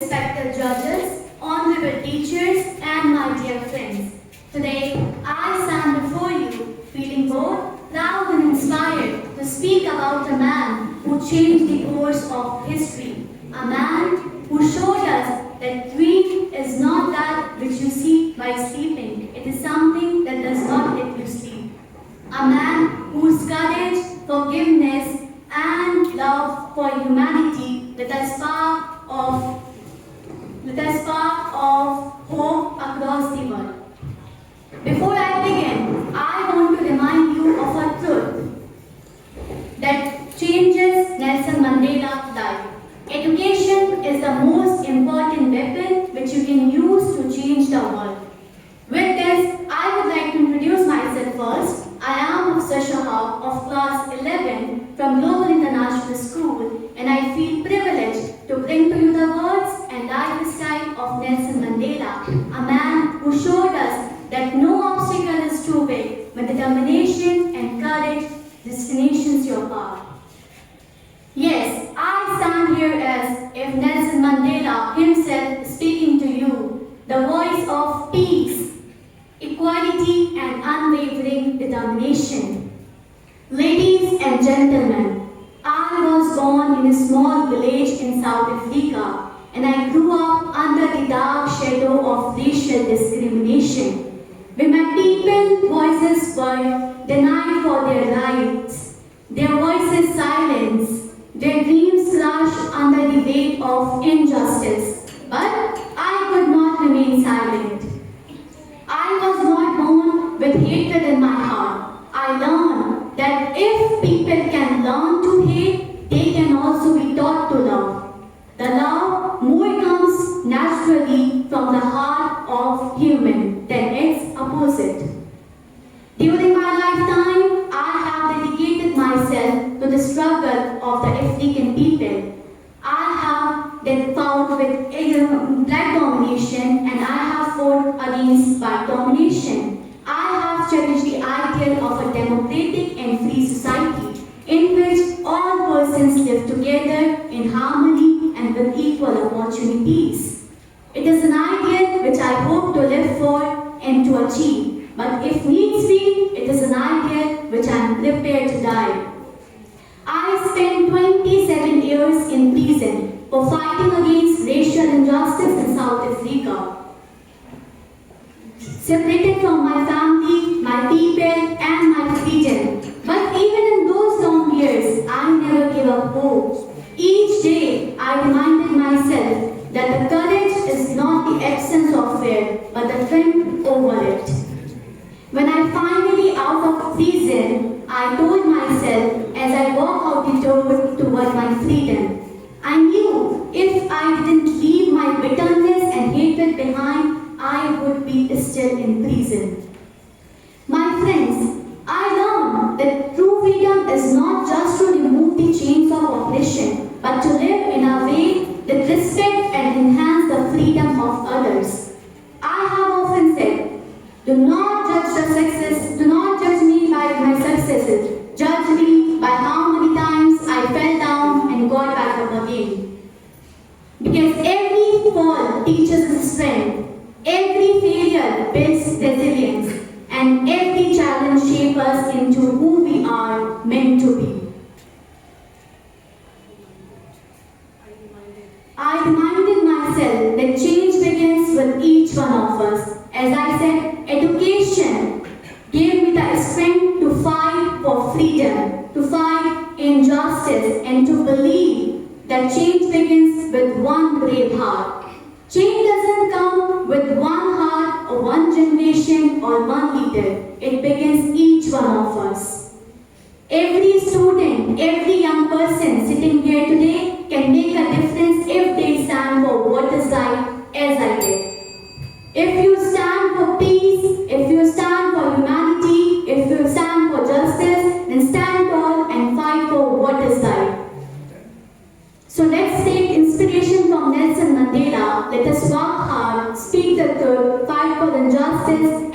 respected judges, honorable teachers, and my dear friends. Today, I stand before you feeling both proud and inspired to speak about a man who changed the course of history, a man who showed us that dream is not that which you see by sleeping, it is something that does not let you sleep. A man whose courage, forgiveness, and love for humanity let us spark of hope across the world. Before I begin, I want to remind you of a truth that changes Nelson Mandela life. Education is the most important weapon which you can use to change the world. With this, I would like to introduce myself first. I am Afsar Shahab of class 11 from Global International School, and I feel privileged to bring to you the words and lifestyle of Nelson Mandela, a man who showed us that no obstacle is too big when determination and courage destinations your path. Yes, I stand here as if Nelson Mandela himself is speaking to you, the voice of peace, equality, and unwavering determination. Ladies and gentlemen, I was born in a small village in South Africa, and I grew up under the dark shadow of racial discrimination, where my people's voices were denied for their rights, their voices silenced, their dreams crushed under the weight of injustice. But I could not remain silent. I was not born with hatred in my heart. I learned that if people can learn to hate, they can also be taught to love. The love more comes naturally from the heart of human than its opposite. During my lifetime, I have dedicated myself to the struggle of the African people. I have then fought with black domination, and I have fought against white domination. I have cherished the ideal of a democratic and free society in which all persons live together in harmony and with equal opportunities. It is an ideal which I hope to live for and to achieve, but if needs be, it is an ideal which I am prepared to die. I spent 27 years in prison for fighting against racial injustice in South Africa. Separated from my family, my people, and my freedom. But even in those long years, I never gave up hope. Each day, I reminded myself that the courage is not the absence of fear, but the triumph over it. When I finally out of prison, I told myself as I walked out the door toward my freedom, I knew if I didn't leave my bitterness and hatred behind, I would be still in prison. My friends, I learned that true freedom is not just to remove the chains of oppression, but to live in a way that respects and enhances the freedom of others. I have often said, do not judge me by my successes. Judge me by how many times I fell down and got back up again. Because every fall teaches strength, every failure builds resilience, and every challenge shapes us into who we are meant to be. I reminded myself that change begins with each one of us. As I said, education gave me the strength to fight for freedom, to fight injustice, and to believe that change begins with one brave heart. Change doesn't come with one heart or one generation or one leader. It begins each one of us. Every student, every young person sitting here today can make a difference if they stand for what is right, as I did. If you stand for peace, if you stand for humanity, if you stand for justice, then stand tall and fight for what is right. So let's take inspiration from Nelson Mandela. Let us work hard, speak the truth, fight for injustice,